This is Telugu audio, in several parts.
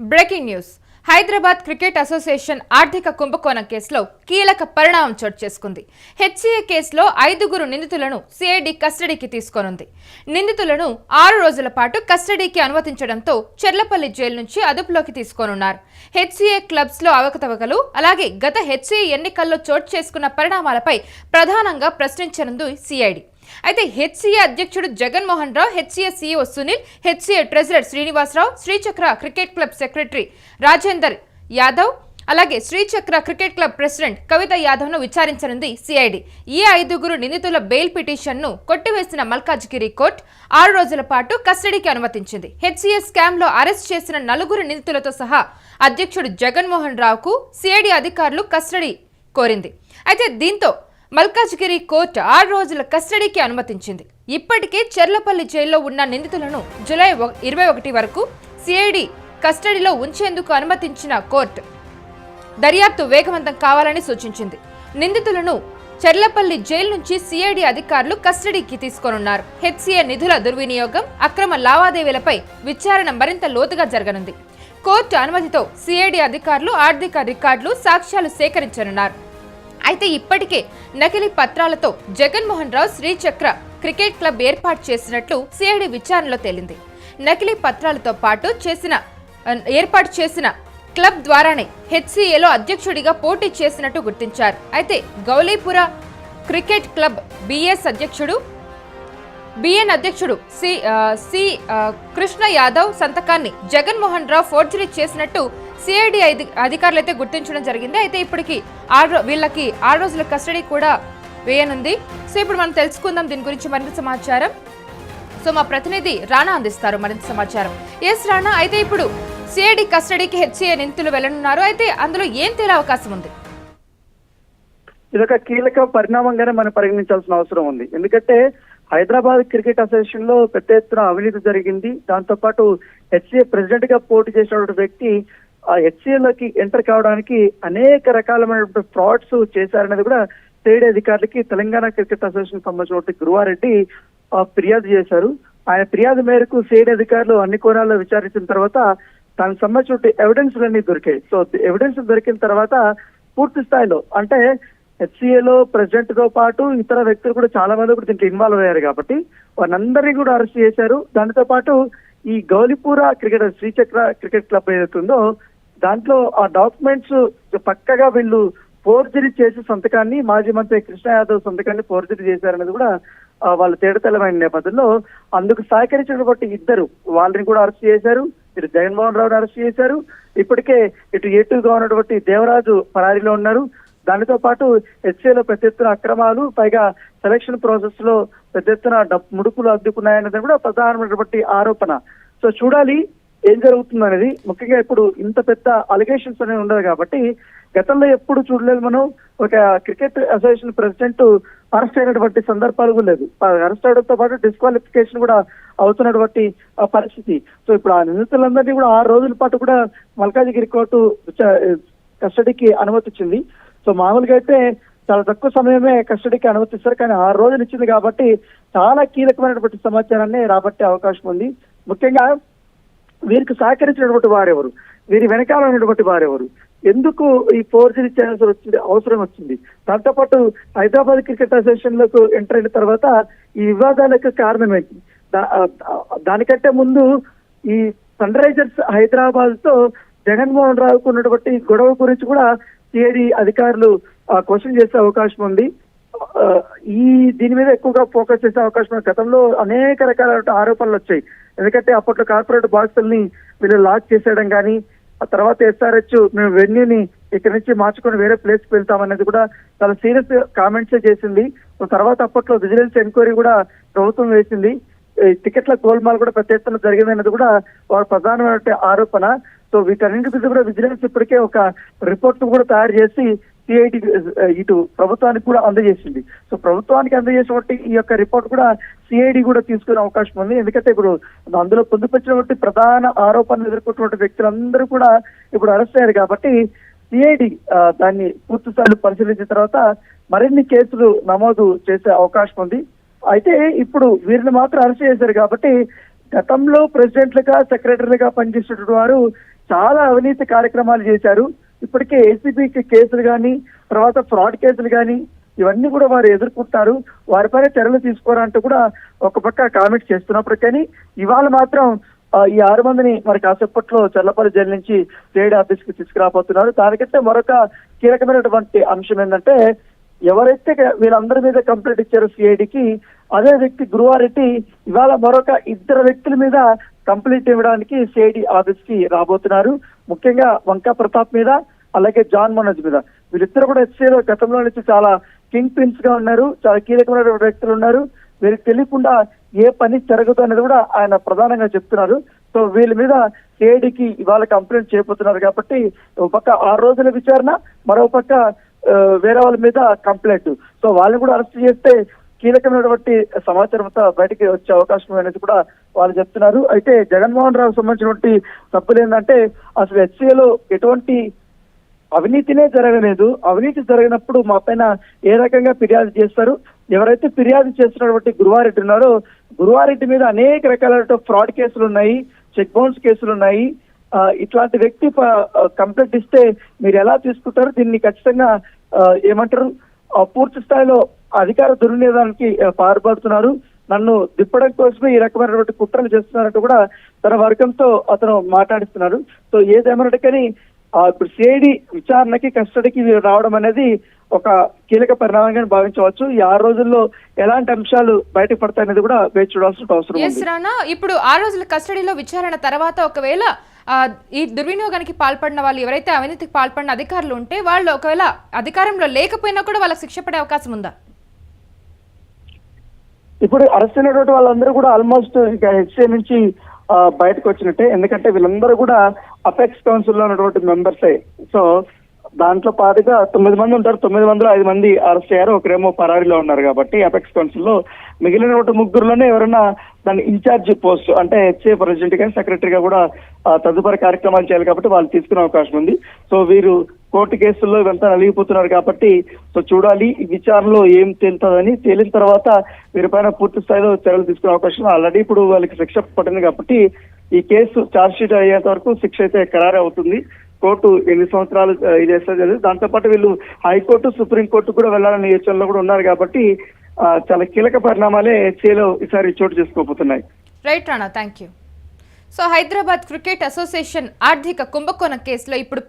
Breaking news. Hyderabad cricket association ఆర్థిక కుంభకోణం కేసులో కీలక పరిణామం చోటు చేసుకుంది. హెచ్సీఏ కేసులో 5 నిందితులను సిఐడి కస్టడీకి తీసుకోనుంది. నిందితులను 6 రోజుల పాటు కస్టడీకి అనుమతించడంతో చెర్లపల్లి జైలు నుంచి అదుపులోకి తీసుకోనున్నారు. హెచ్సీఏ క్లబ్స్ లో అవకతవకలు, అలాగే గత హెచ్సీఏ ఎన్నికల్లో చోటు చేసుకున్న పరిణామాలపై ప్రధానంగా ప్రశ్నించనుంది సిఐడి. అయితే హెచ్సీఏ అధ్యక్షుడు Jaganmohan Rao, HCA CEO Sunil, HCA treasurer Srinivasarao, Srichakra cricket club secretary Rajender Yadav, అలాగే Srichakra cricket club president Kavitha Yadav ను విచారించనుంది సిఐడి. ఈ 5 నిందితుల బెయిల్ పిటిషన్ ను కొట్టివేసిన మల్కాజ్గిరి కోర్టు 6 రోజుల పాటు కస్టడీకి అనుమతించింది. హెచ్సీఏ స్కామ్ లో అరెస్ట్ చేసిన 4 నిందితులతో సహా అధ్యక్షుడు జగన్మోహన్ రావుకు సిఐడి అధికారులు కస్టడీ కోరింది. అయితే దీంతో మల్కాజ్గిరి కోర్టు 6 రోజుల కస్టడీకి అనుమతించింది. ఇప్పటికే చెర్లపల్లి జైల్లో ఉన్న నిందితులను జూలై 21 వరకు సిఐడి కస్టడీలో ఉంచేందుకు అనుమతించిన కోర్టు దర్యాప్తు వేగవంతం కావాలని సూచించింది. నిందితులను చెర్లపల్లి జైలు నుంచి సిఐడి అధికారులు కస్టడీకి తీసుకోనున్నారు. హెచ్సీఏ నిధుల దుర్వినియోగం, అక్రమ లావాదేవీలపై విచారణ మరింత లోతుగా జరగనుంది. కోర్టు అనుమతితో సిఐడి అధికారులు ఆర్థిక రికార్డులు, సాక్ష్యాలు సేకరించనున్నారు. అయితే ఇప్పటికే నకిలీ పత్రాలతో జగన్మోహన్ రావు శ్రీచక్ర క్రికెట్ క్లబ్ ఏర్పాటు చేసినట్లు సిఐడి విచారణలో తేలింది. నకిలీ పత్రాలతో పాటు ఏర్పాటు చేసిన క్లబ్ ద్వారానే హెచ్సీఏలో అధ్యక్షుడిగా పోటీ చేసినట్టు గుర్తించారు. అయితే గౌలీపుర క్రికెట్ క్లబ్ బిఎన్ అధ్యక్షుడు సి కృష్ణ యాదవ్ సంతకాన్ని జగన్మోహన్ రావు ఫోర్జరీ చేసినట్టు సిఐడి అధికారులు అయితే గుర్తించడం జరిగింది. అయితే ఇప్పటికి వీళ్ళకి 6 రోజుల కస్టడీ కూడా వేయనుంది. సో ఇప్పుడు మనం తెలుసుకుందాం దీని గురించి మరింత సమాచారం. సో మా ప్రతినిధి రాణా అందిస్తారు మరింత సమాచారం. ఎస్ రాణా, అయితే ఇప్పుడు సిఐడి కస్టడీకి హెచ్సీఏ నిందితులు వెళ్లనున్నారు. అయితే అందులో ఏం తేలే అవకాశం ఉంది? ఇదొక కీలక పరిణామంగానే మనం పరిగణించాల్సిన అవసరం ఉంది. ఎందుకంటే హైదరాబాద్ క్రికెట్ అసోసియేషన్ లో పెద్ద ఎత్తున అవినీతి జరిగింది. దాంతో పాటు హెచ్సీఏ ప్రెసిడెంట్ గా పోటీ చేసినటువంటి వ్యక్తి ఆ హెచ్సీఏలోకి ఎంటర్ కావడానికి అనేక రకాలైనటువంటి ఫ్రాడ్స్ చేశారనేది కూడా సిఐడి అధికారులకి తెలంగాణ క్రికెట్ అసోసియేషన్ సంబంధించిన గురువారెడ్డి ఫిర్యాదు చేశారు. ఆయన ఫిర్యాదు మేరకు సిఐడి అధికారులు అన్ని కోణాల్లో విచారించిన తర్వాత దానికి సంబంధించిన ఎవిడెన్స్ అన్ని దొరికాయి. సో ఎవిడెన్స్ దొరికిన తర్వాత పూర్తి స్థాయిలో అంటే హెచ్సీఏలో ప్రెసిడెంట్ తో పాటు ఇతర వ్యక్తులు కూడా చాలా మంది కూడా దీంట్లో ఇన్వాల్వ్ అయ్యారు కాబట్టి వారందరినీ కూడా అరెస్ట్ చేశారు. దానితో పాటు ఈ గౌలిపుర శ్రీచక్ర క్రికెట్ క్లబ్ ఏదైతుందో దాంట్లో ఆ డాక్యుమెంట్స్ పక్కగా వీళ్ళు ఫోర్జరీ చేసే సంతకాన్ని మాజీ మంత్రి కృష్ణ యాదవ్ సంతకాన్ని ఫోర్జరీ చేశారనేది కూడా వాళ్ళు తేడతెల్లమైన నేపథ్యంలో అందుకు సహకరించినటువంటి 2 వాళ్ళని కూడా అరెస్ట్ చేశారు. ఇటు జగన్మోహన్ రావుని అరెస్ట్ చేశారు. ఇప్పటికే ఇటు ఏటుగా ఉన్నటువంటి దేవరాజు పరారీలో ఉన్నారు. దానితో పాటు హెచ్సీఏలో పెద్ద ఎత్తున అక్రమాలు, పైగా సెలక్షన్ ప్రాసెస్ లో పెద్ద ఎత్తున ముడుపులు అద్దుకున్నాయనేది కూడా ప్రధానమైనటువంటి ఆరోపణ. సో చూడాలి ఏం జరుగుతుంది అనేది. ముఖ్యంగా ఇప్పుడు ఇంత పెద్ద అలిగేషన్స్ అనేవి ఉండదు కాబట్టి గతంలో ఎప్పుడు చూడలేదు మనం. ఒక క్రికెట్ అసోసియేషన్ ప్రెసిడెంట్ అరెస్ట్ అయినటువంటి సందర్భాలు కూడా లేదు. అరెస్ట్ అవడంతో పాటు డిస్క్వాలిఫికేషన్ కూడా అవుతున్నటువంటి పరిస్థితి. సో ఇప్పుడు ఆ నిందితులందరినీ కూడా 6 రోజుల పాటు కూడా మల్కాజిగిరి కోర్టు కస్టడీకి అనుమతించింది. సో మామూలుగా అయితే చాలా తక్కువ సమయమే కస్టడీకి అనుమతిస్తారు, కానీ 6 రోజులు ఇచ్చింది కాబట్టి చాలా కీలకమైనటువంటి సమాచారాన్ని రాబట్టే అవకాశం ఉంది. ముఖ్యంగా వీరికి సహకరించినటువంటి వారెవరు, వీరి వెనకాల ఉన్నటువంటి వారెవరు, ఎందుకు ఈ ఫోర్జరీ చేయాల్సి అవసరం వచ్చింది, దాంతో పాటు హైదరాబాద్ క్రికెట్ అసోసియేషన్ లకు ఎంటర్ అయిన తర్వాత ఈ వివాదాలకు కారణం ఏంటి, దానికంటే ముందు ఈ సన్ రైజర్స్ హైదరాబాద్ తో జగన్మోహన్ రావుకు ఉన్నటువంటి గొడవ గురించి కూడా సిఐడి అధికారులు క్వశ్చన్ చేసే అవకాశం ఉంది. దీని మీద ఎక్కువగా ఫోకస్ చేసే అవకాశం ఉంది. గతంలో అనేక రకాల ఆరోపణలు వచ్చాయి. ఎందుకంటే అప్పట్లో కార్పొరేట్ బాక్సుల్ని వీళ్ళు లాక్ చేసేయడం కానీ, ఆ తర్వాత ఎస్ఆర్హెచ్ మేము వెన్యూని ఇక్కడ నుంచి మార్చుకొని వేరే ప్లేస్ కి వెళ్తామనేది కూడా చాలా సీరియస్ కామెంట్స్ చేసింది. తర్వాత అప్పట్లో విజిలెన్స్ ఎంక్వైరీ కూడా ప్రభుత్వం వేసింది. టికెట్ల గోల్మాల్ కూడా పెద్ద ఎత్తున జరిగిందనేది కూడా వారి ప్రధానమైన ఆరోపణ. సో వీటన్నింటి మీద కూడా విజిలెన్స్ ఇప్పటికే ఒక రిపోర్ట్ కూడా తయారు చేసి సిఐడి ఇటు ప్రభుత్వానికి కూడా అందజేసింది. సో ప్రభుత్వానికి అందజేసినటువంటి ఈ యొక్క రిపోర్ట్ కూడా సిఐడి కూడా తీసుకునే అవకాశం ఉంది. ఎందుకంటే ఇప్పుడు అందులో పొందుపరిచినటువంటి ప్రధాన ఆరోపణలు ఎదుర్కొంటున్న వ్యక్తులందరూ కూడా ఇప్పుడు అరెస్ట్ అయ్యారు కాబట్టి సిఐడి దాన్ని పూర్తి స్థాయిలో పరిశీలించిన తర్వాత మరిన్ని కేసులు నమోదు చేసే అవకాశం ఉంది. అయితే ఇప్పుడు వీరిని మాత్రం అరెస్ట్ చేశారు కాబట్టి గతంలో ప్రెసిడెంట్లుగా సెక్రటరీలుగా పనిచేసేటువంటి వారు చాలా అవినీతి కార్యక్రమాలు చేశారు. ఇప్పటికే ఏసీబీకి కేసులు కానీ, తర్వాత ఫ్రాడ్ కేసులు కానీ ఇవన్నీ కూడా వారు ఎదుర్కొంటారు. వారిపైన చర్యలు తీసుకోవాలంటూ కూడా ఒక పక్క కామెంట్స్ చేస్తున్నప్పుడు కానీ ఇవాళ మాత్రం ఈ 6 మందిని మరి కాసేపట్లో చల్లపల్లి జైలు నుంచి సిఐడి ఆఫీస్ కి తీసుకురాబోతున్నారు. దానికంటే మరొక కీలకమైనటువంటి అంశం ఏంటంటే, ఎవరైతే వీళ్ళందరి మీద కంప్లైంట్ ఇచ్చారో సిఐడికి, అదే వ్యక్తి గురువారెడ్డి ఇవాళ మరొక 2 వ్యక్తుల మీద కంప్లైంట్ ఇవ్వడానికి సిఐడి ఆఫీస్ కి రాబోతున్నారు. ముఖ్యంగా వంకా ప్రతాప్ మీద, అలాగే జాన్ మనోజ్ మీద. వీళ్ళిద్దరు కూడా హెచ్సిఏలో గతంలో నుంచి చాలా కింగ్ పిన్స్ గా ఉన్నారు, చాలా కీలకమైన వ్యక్తులు ఉన్నారు. వీరికి తెలియకుండా ఏ పని జరగదు అనేది కూడా ఆయన ప్రధానంగా చెప్తున్నారు. సో వీళ్ళ మీద సిఐడికి ఇవాళ కంప్లైంట్ చేయబోతున్నారు కాబట్టి ఒక పక్క 6 రోజుల విచారణ, మరో పక్క వేరే వాళ్ళ మీద కంప్లైంట్. సో వాళ్ళని కూడా అరెస్ట్ చేస్తే కీలకమైనటువంటి సమాచారంతో బయటికి వచ్చే అవకాశం అనేది కూడా వాళ్ళు చెప్తున్నారు. అయితే జగన్మోహన్ రావు సంబంధించినటువంటి తప్పులు ఏంటంటే, అసలు హెచ్సిఏలో ఎటువంటి అవినీతినే జరగలేదు. అవినీతి జరిగినప్పుడు మా పైన ఏ రకంగా ఫిర్యాదు చేస్తారు? ఎవరైతే ఫిర్యాదు చేస్తున్నటువంటి గురువారెడ్డి ఉన్నారో, గురువారెడ్డి మీద అనేక రకాల ఫ్రాడ్ కేసులు ఉన్నాయి, చెక్ బౌన్స్ కేసులు ఉన్నాయి. ఇట్లాంటి వ్యక్తి కంప్లైంట్ ఇస్తే మీరు ఎలా తీసుకుంటారు? దీన్ని ఖచ్చితంగా ఏమంటారు, పూర్తి స్థాయిలో అధికార దుర్వినియోగానికి పాల్పడుతున్నారు. నన్ను దిప్పడం కోసమే ఈ రకమైనటువంటి కుట్రలు చేస్తున్నారంటూ కూడా తన వర్గంతో అతను మాట్లాడిస్తున్నారు. సో ఏదేమన్నట్టు కానీ ఇప్పుడు సిఐడి విచారణకి కస్టడీకి రావడం అనేది ఒక కీలక పరిణామంగా భావించవచ్చు. ఈ 6 రోజుల్లో ఎలాంటి అంశాలు బయటకు పడతాయనేది కూడా వేచి చూడాల్సిన అవసరం ఉంది. రానా, ఇప్పుడు 6 రోజుల కస్టడీలో విచారణ తర్వాత ఒకవేళ ఈ దుర్వినియోగానికి పాల్పడిన వాళ్ళు, ఎవరైతే అవినీతికి పాల్పడిన అధికారులు ఉంటే, వాళ్ళు ఒకవేళ అధికారంలో లేకపోయినా కూడా వాళ్ళకి శిక్ష పడే అవకాశం ఉందా? ఇప్పుడు అరెస్ట్ అయినటువంటి వాళ్ళందరూ కూడా ఆల్మోస్ట్ ఇంకా హెచ్సిఏ నుంచి బయటకు వచ్చినట్టే. ఎందుకంటే వీళ్ళందరూ కూడా అపెక్స్ కౌన్సిల్ లో ఉన్నటువంటి మెంబర్సే. సో దాంట్లో పాటుగా 9 మంది ఉంటారు. 9 మందిలో 5 మంది అరెస్ట్ అయ్యారు, ఒకరేమో పరారీలో ఉన్నారు. కాబట్టి అపెక్స్ కౌన్సిల్ లో మిగిలిన 3 ఎవరైనా దాని ఇన్ఛార్జ్ పోస్ట్ అంటే హెచ్సిఏ ప్రెసిడెంట్ గా, సెక్రటరీగా కూడా తదుపరి కార్యక్రమాలు చేయాలి కాబట్టి వాళ్ళు తీసుకునే అవకాశం ఉంది. సో వీరు కోర్టు కేసుల్లో ఇవంతా నలిగిపోతున్నారు కాబట్టి సో చూడాలి ఈ విచారణలో ఏం తేలుతుందని. తేలిన తర్వాత వీరిపైన పూర్తి స్థాయిలో చర్యలు తీసుకునే అవకాశం. ఆల్రెడీ ఇప్పుడు వాళ్ళకి శిక్ష పడింది కాబట్టి ఈ కేసు ఛార్జ్ షీట్ అయ్యేంత వరకు శిక్ష అయితే ఖరారు అవుతుంది. కోర్టు ఎన్ని సంవత్సరాలు ఇది వేస్తుంది. దాంతోపాటు వీళ్ళు హైకోర్టు, సుప్రీంకోర్టు కూడా వెళ్లాలనే యోచనలో కూడా ఉన్నారు కాబట్టి చాలా కీలక పరిణామాలే హెచ్సిఏలో ఈసారి చోటు చేసుకోబోతున్నాయి. Right Rana, thank you. So Hyderabad cricket association ఆర్థిక కుంభకోణం కేసులో ఇప్పుడు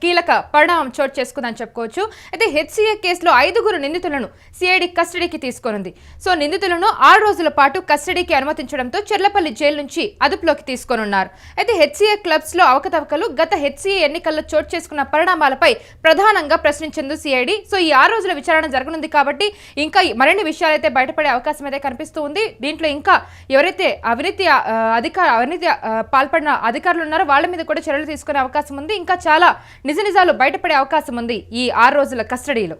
కీలక పరిణామం చోటు చేసుకుందని చెప్పుకోవచ్చు. అయితే హెచ్సిఏ కేసులో 5 నిందితులను సిఐడి కస్టడీకి తీసుకొనుంది. సో నిందితులను 6 రోజుల పాటు కస్టడీకి అనుమతించడంతో చెర్లపల్లి జైలు నుంచి అదుపులోకి తీసుకోనున్నారు. అయితే హెచ్సిఏ క్లబ్స్ లో అవకతవకలు, గత హెచ్సిఏ ఎన్నికల్లో చోటు చేసుకున్న పరిణామాలపై ప్రధానంగా ప్రశ్నించింది సిఐడి. సో ఈ 6 రోజుల విచారణ జరగనుంది కాబట్టి ఇంకా మరిన్ని విషయాలైతే బయటపడే అవకాశం అయితే కనిపిస్తూ ఉంది. దీంట్లో ఇంకా ఎవరైతే అవినీతి పాల్పడిన అధికారులు ఉన్నారో వాళ్ళ మీద కూడా చర్యలు తీసుకునే అవకాశం ఉంది. ఇంకా చాలా నిజాలు బయటపడే అవకాశం ఉంది ఈ 6 రోజుల కస్టడీలో.